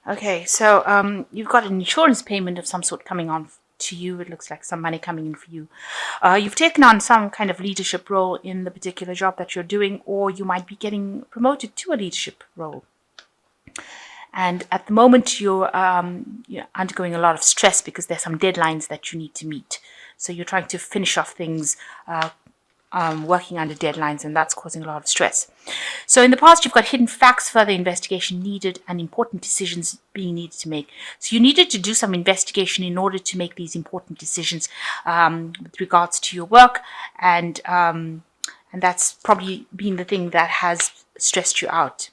Okay, so you've got an insurance payment of some sort coming on to you. It looks like some money coming in for you. You've taken on some kind of leadership role in the particular job that you're doing, or you might be getting promoted to a leadership role. And at the moment, you're undergoing a lot of stress because there's some deadlines that you need to meet. So you're trying to finish off things, working under deadlines, and that's causing a lot of stress. So in the past, you've got hidden facts, further investigation needed, and important decisions being needed to make. So you needed to do some investigation in order to make these important decisions with regards to your work, and that's probably been the thing that has stressed you out.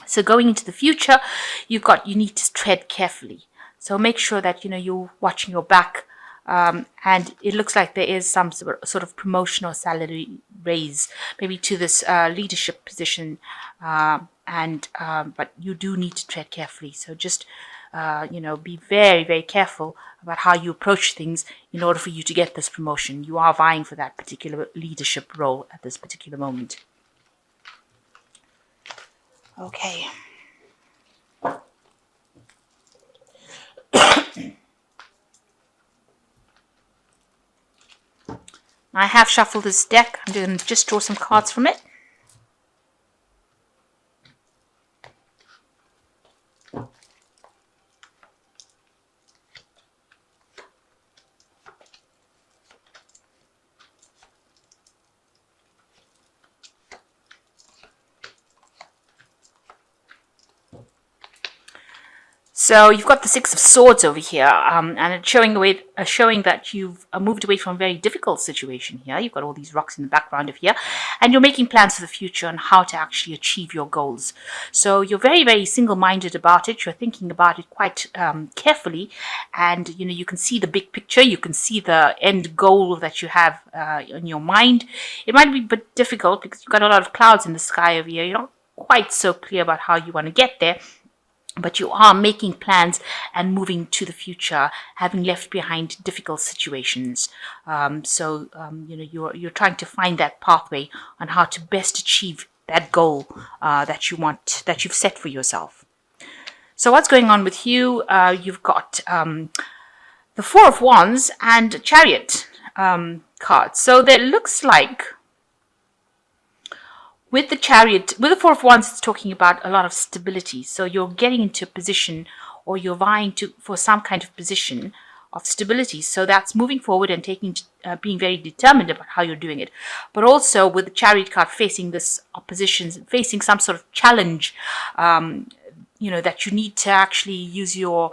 So going into the future, you need to tread carefully. So make sure that you're watching your back. And it looks like there is some sort of promotion or salary raise, maybe to this leadership position, but you do need to tread carefully. So just be very, very careful about how you approach things in order for you to get this promotion. You are vying for that particular leadership role at this particular moment. Okay. I have shuffled this deck. I'm going to just draw some cards from it. So you've got the Six of Swords over here, and it's showing that you've moved away from a very difficult situation here. You've got all these rocks in the background of here, and you're making plans for the future and how to actually achieve your goals. So you're very, very single-minded about it. You're thinking about it quite carefully, and you can see the big picture. You can see the end goal that you have in your mind. It might be a bit difficult because you've got a lot of clouds in the sky over here. You're not quite so clear about how you want to get there. But you are making plans and moving to the future, having left behind difficult situations. You're trying to find that pathway on how to best achieve that goal that you want, that you've set for yourself. So what's going on with you? You've got the Four of Wands and Chariot cards. So there looks like, with the Chariot, with the Four of Wands, it's talking about a lot of stability. So you're getting into a position, or you're vying for some kind of position of stability. So that's moving forward and being very determined about how you're doing it. But also with the Chariot card facing this opposition, facing some sort of challenge, that you need to actually use your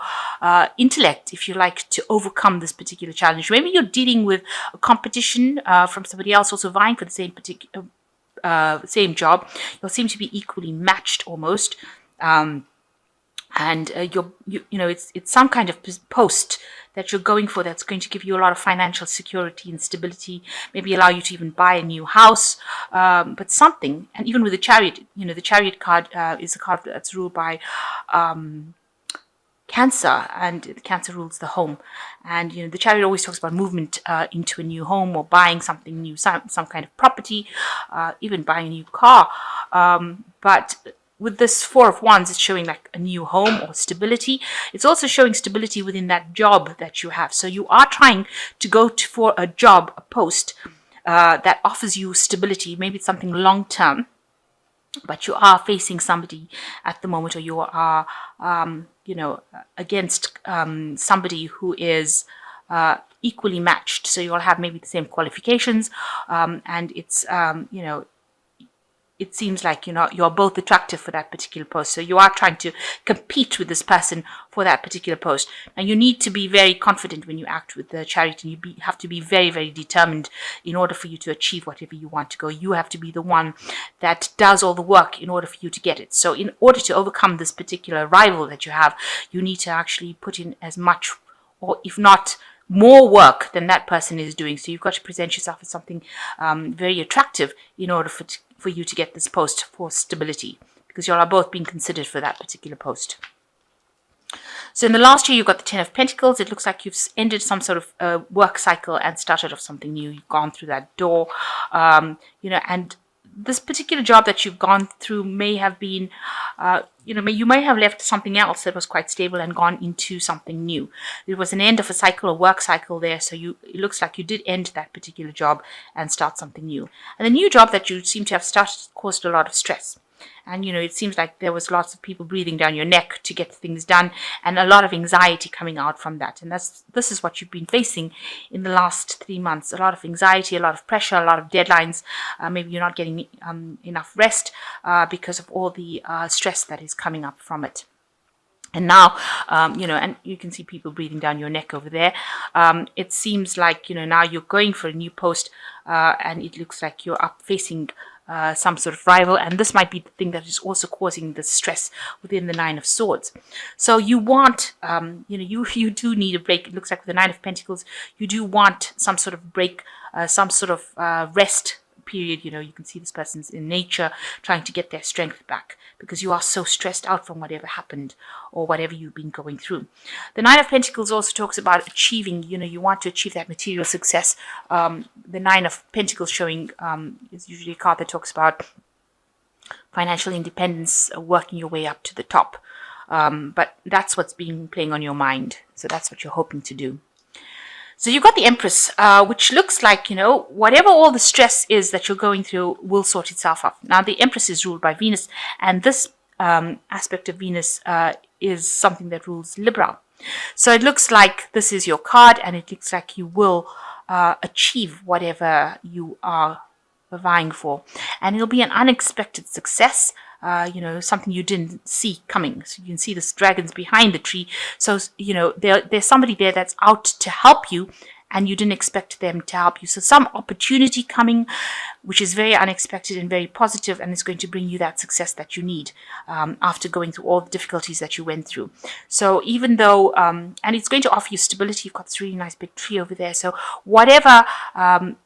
intellect, if you like, to overcome this particular challenge. Maybe you're dealing with a competition from somebody else also vying for the same job. You'll seem to be equally matched almost, it's some kind of post that you're going for that's going to give you a lot of financial security and stability, maybe allow you to even buy a new house, but something. And even with the Chariot, the Chariot card is a card that's ruled by Cancer, and the Cancer rules the home. And the Chariot always talks about movement into a new home, or buying something new, some kind of property, even buying a new car. But with this Four of Wands, it's showing like a new home or stability. It's also showing stability within that job that you have. So you are trying to go for a job, a post that offers you stability. Maybe it's something long term, but you are facing somebody at the moment, or you are against somebody who is equally matched. So you'll have maybe the same qualifications, and it's it seems like you're both attractive for that particular post. So you are trying to compete with this person for that particular post. And you need to be very confident when you act with the Chariot, and you have to be very, very determined in order for you to achieve whatever you want to go. You have to be the one that does all the work in order for you to get it. So in order to overcome this particular rival that you have, you need to actually put in as much, or if not more work than that person is doing. So you've got to present yourself as something very attractive in order for you to get this post for stability, because you all are both being considered for that particular post. So in the last year, you've got the Ten of Pentacles. It looks like you've ended some sort of work cycle and started off something new. You've gone through that door, and this particular job that you've gone through may have been, you may have left something else that was quite stable and gone into something new. It was an end of a cycle, a work cycle there. So it looks like you did end that particular job and start something new. And the new job that you seem to have started caused a lot of stress. And, it seems like there was lots of people breathing down your neck to get things done and a lot of anxiety coming out from that. And this is what you've been facing in the last 3 months. A lot of anxiety, a lot of pressure, a lot of deadlines. Maybe you're not getting enough rest because of all the stress that is coming up from it. And now, and you can see people breathing down your neck over there. It seems like, now you're going for a new post and it looks like you're up facing some sort of rival, and this might be the thing that is also causing the stress within the Nine of Swords. So you want, you do need a break. It looks like with the Nine of Pentacles, you do want some sort of break, some sort of rest period. You can see this person's in nature trying to get their strength back because you are so stressed out from whatever happened or whatever you've been going through. The Nine of Pentacles also talks about achieving, you want to achieve that material success. The Nine of Pentacles showing is usually a card that talks about financial independence, working your way up to the top. But that's what's been playing on your mind. So that's what you're hoping to do. So you've got the Empress, which looks like, whatever all the stress is that you're going through will sort itself out. Now, the Empress is ruled by Venus, and this aspect of Venus is something that rules Libra. So it looks like this is your card, and it looks like you will achieve whatever you are vying for. And it'll be an unexpected success. Something you didn't see coming. So you can see this dragons behind the tree. So, there's somebody there that's out to help you and you didn't expect them to help you. So some opportunity coming, which is very unexpected and very positive, and it's going to bring you that success that you need after going through all the difficulties that you went through. So even though, and it's going to offer you stability, you've got this really nice big tree over there. So whatever,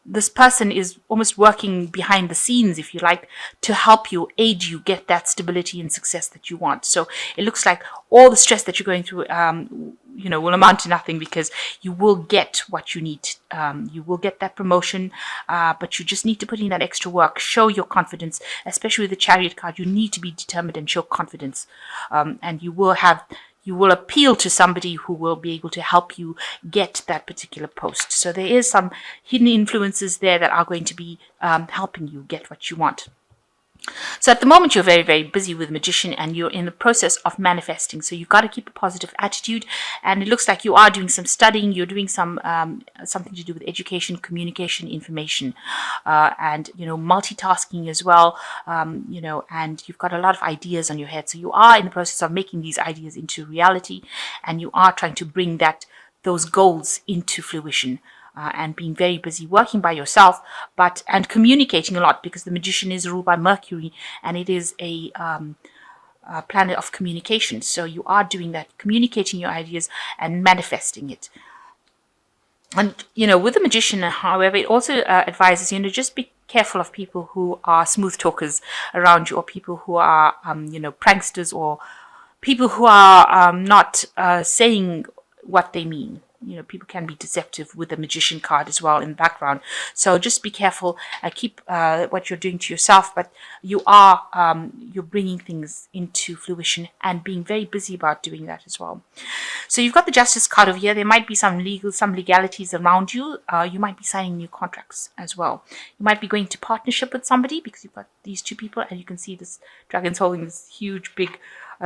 this person is almost working behind the scenes, if you like, to help you, aid you get that stability and success that you want. So it looks like all the stress that you're going through, will amount to nothing because you will get what you need. You will get that promotion, but you just need to put in that extra work. Show your confidence, especially with the Chariot card. You need to be determined and show confidence, and you will appeal to somebody who will be able to help you get that particular post. So there is some hidden influences there that are going to be helping you get what you want. So at the moment, you're very, very busy with Magician and you're in the process of manifesting. So you've got to keep a positive attitude. And it looks like you are doing some studying. You're doing some something to do with education, communication, information, and, multitasking as well. And you've got a lot of ideas on your head. So you are in the process of making these ideas into reality. And you are trying to bring those goals into fruition. And being very busy working by yourself, and communicating a lot, because the Magician is ruled by Mercury and it is a planet of communication. So you are doing that, communicating your ideas and manifesting it. And, with the Magician, however, it also advises, just be careful of people who are smooth talkers around you, or people who are, pranksters, or people who are not saying what they mean. People can be deceptive with the Magician card as well in the background. So just be careful. Keep what you're doing to yourself, but you're bringing things into fruition and being very busy about doing that as well. So you've got the Justice card over here. There might be some legalities around you. You might be signing new contracts as well. You might be going to partnership with somebody because you've got these two people, and you can see this dragon's holding this huge big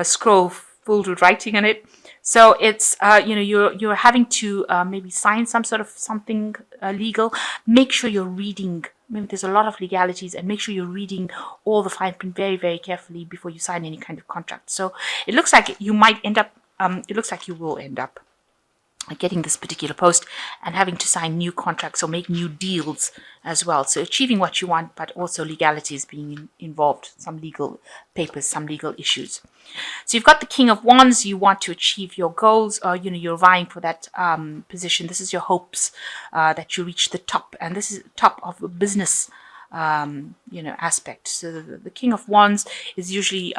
scroll filled with writing on it. So it's, you're having to maybe sign some sort of something legal. Make sure you're reading. Maybe there's a lot of legalities, and make sure you're reading all the fine print very, very carefully before you sign any kind of contract. So it looks like you might end up, it looks like you will end up getting this particular post and having to sign new contracts or make new deals as well. So achieving what you want, but also legalities being involved, some legal papers, some legal issues. So you've got the King of Wands. You want to achieve your goals, or you're vying for that position. This is your hopes that you reach the top, and this is the top of a business aspect. So the King of Wands is usually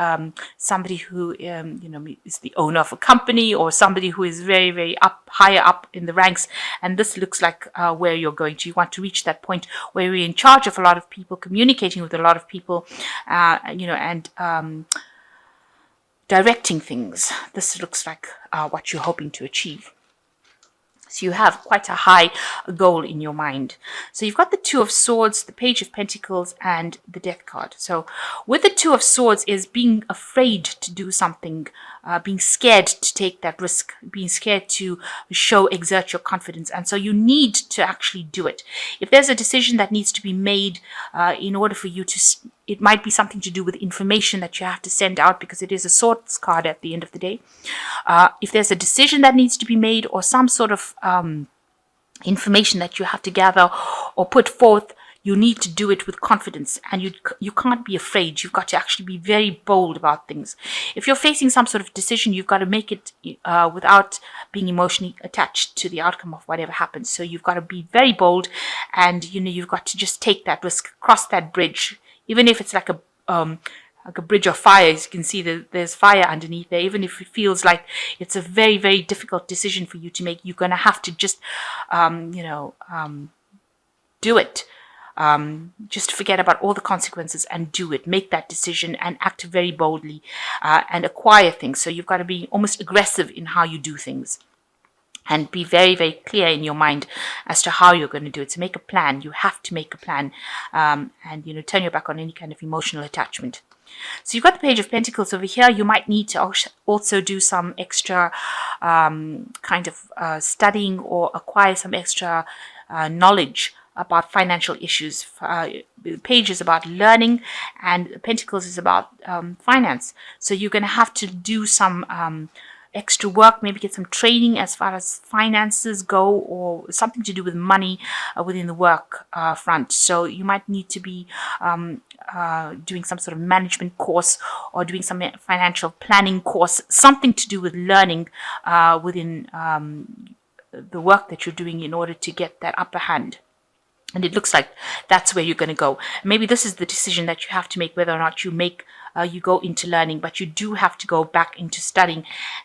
somebody who is the owner of a company, or somebody who is very, very higher up in the ranks. And this looks like where you're going to. You want to reach that point where you're in charge of a lot of people, communicating with a lot of people, and directing things. This looks like what you're hoping to achieve. So you have quite a high goal in your mind. So you've got the Two of Swords, the Page of Pentacles, and the Death card. So with the Two of Swords is being afraid to do something, being scared to take that risk, being scared to exert your confidence. And so you need to actually do it. If there's a decision that needs to be made in order for you to, it might be something to do with information that you have to send out, because it is a Swords card at the end of the day. If there's a decision that needs to be made, or some sort of information that you have to gather or put forth, you need to do it with confidence, and you can't be afraid. You've got to actually be very bold about things. If you're facing some sort of decision, you've got to make it without being emotionally attached to the outcome of whatever happens. So you've got to be very bold, and you've got to just take that risk, cross that bridge, even if it's like a bridge of fire. As you can see, there's fire underneath there. Even if it feels like it's a very, very difficult decision for you to make, you're going to have to just, do it. Just forget about all the consequences and do it. Make that decision and act very boldly and acquire things. So you've got to be almost aggressive in how you do things. And be very, very clear in your mind as to how you're going to do it. So make a plan. You have to make a plan, and turn your back on any kind of emotional attachment. So you've got the Page of Pentacles over here. You might need to also do some extra kind of studying, or acquire some extra knowledge about financial issues. The Page is about learning, and Pentacles is about finance. So you're going to have to do some extra work, maybe get some training as far as finances go, or something to do with money within the work front. So you might need to be doing some sort of management course, or doing some financial planning course, something to do with learning within the work that you're doing in order to get that upper hand. And it looks like that's where you're going to go. Maybe this is the decision that you have to make, whether or not you go into learning, but you do have to go back into studying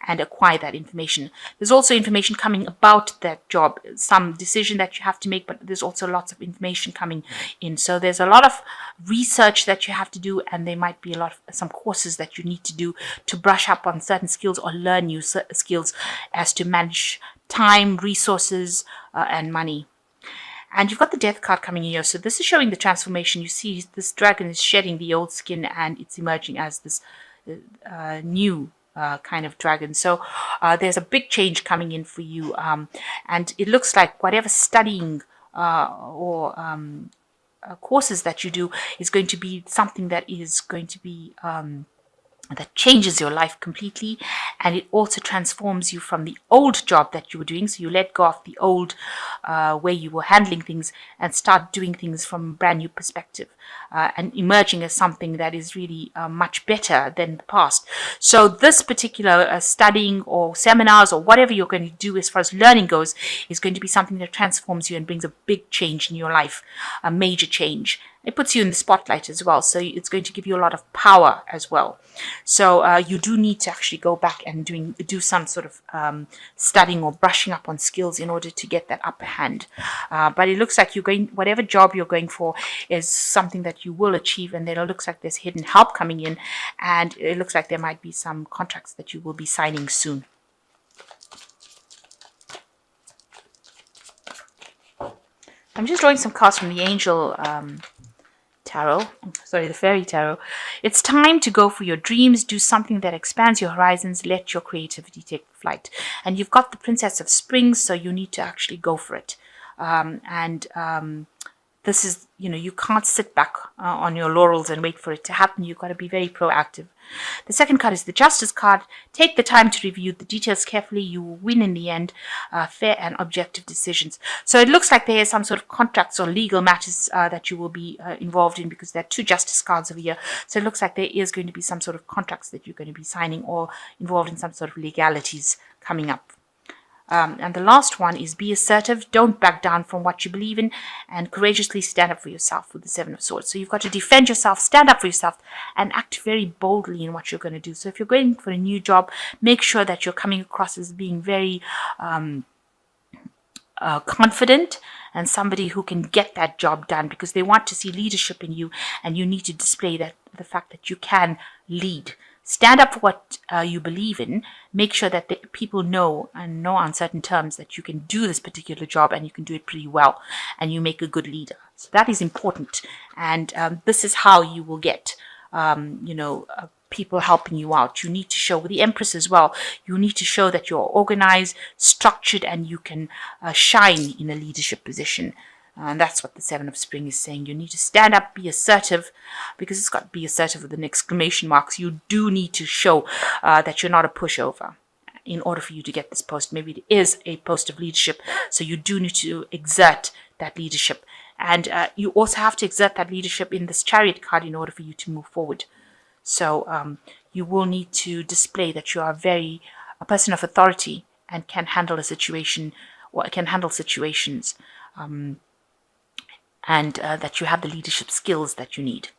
and acquire that information. There's also information coming about that job, some decision that you have to make, but there's also lots of information coming in. So there's a lot of research that you have to do, and there might be some courses that you need to do to brush up on certain skills, or learn new skills as to manage time, resources, and money. And you've got the Death card coming in here. So this is showing the transformation. You see this dragon is shedding the old skin, and it's emerging as this new kind of dragon. So there's a big change coming in for you. And it looks like whatever studying or courses that you do is going to be something that is going to be that changes your life completely, and it also transforms you from the old job that you were doing. So you let go of the old way you were handling things, and start doing things from a brand new perspective, and emerging as something that is really much better than the past. So this particular studying or seminars or whatever you're going to do as far as learning goes is going to be something that transforms you and brings a big change in your life, a major change. It puts you in the spotlight as well, so it's going to give you a lot of power as well. So you do need to actually go back and do some sort of studying or brushing up on skills in order to get that upper hand. But it looks like whatever job you're going for is something that you will achieve, and then it looks like there's hidden help coming in, and it looks like there might be some contracts that you will be signing soon. I'm just drawing some cards from the Angel the Fairy Tarot. It's time to go for your dreams, do something that expands your horizons, let your creativity take flight. And you've got the Princess of Springs, so you need to actually go for it. This is, you can't sit back on your laurels and wait for it to happen. You've got to be very proactive. The second card is the Justice card. Take the time to review the details carefully. You will win in the end. Fair and objective decisions. So it looks like there is some sort of contracts or legal matters that you will be involved in, because there are two Justice cards over here. So it looks like there is going to be some sort of contracts that you're going to be signing, or involved in some sort of legalities coming up. And the last one is be assertive. Don't back down from what you believe in, and courageously stand up for yourself with the Seven of Swords. So you've got to defend yourself, stand up for yourself, and act very boldly in what you're going to do. So if you're going for a new job, make sure that you're coming across as being very confident and somebody who can get that job done, because they want to see leadership in you, and you need to display that the fact that you can lead. Stand up for what you believe in. Make sure that people know, and know on certain terms, that you can do this particular job and you can do it pretty well, and you make a good leader. So that is important, and this is how you will get people helping you out. You need to show, with the Empress as well, you need to show that you're organized, structured, and you can shine in a leadership position. And that's what the Seven of Spring is saying. You need to stand up, be assertive, because it's got to be assertive with an exclamation mark. So you do need to show that you're not a pushover in order for you to get this post. Maybe it is a post of leadership, so you do need to exert that leadership. And you also have to exert that leadership in this Chariot card in order for you to move forward. So you will need to display that you are a person of authority and can handle a situation, or can handle situations, and that you have the leadership skills that you need.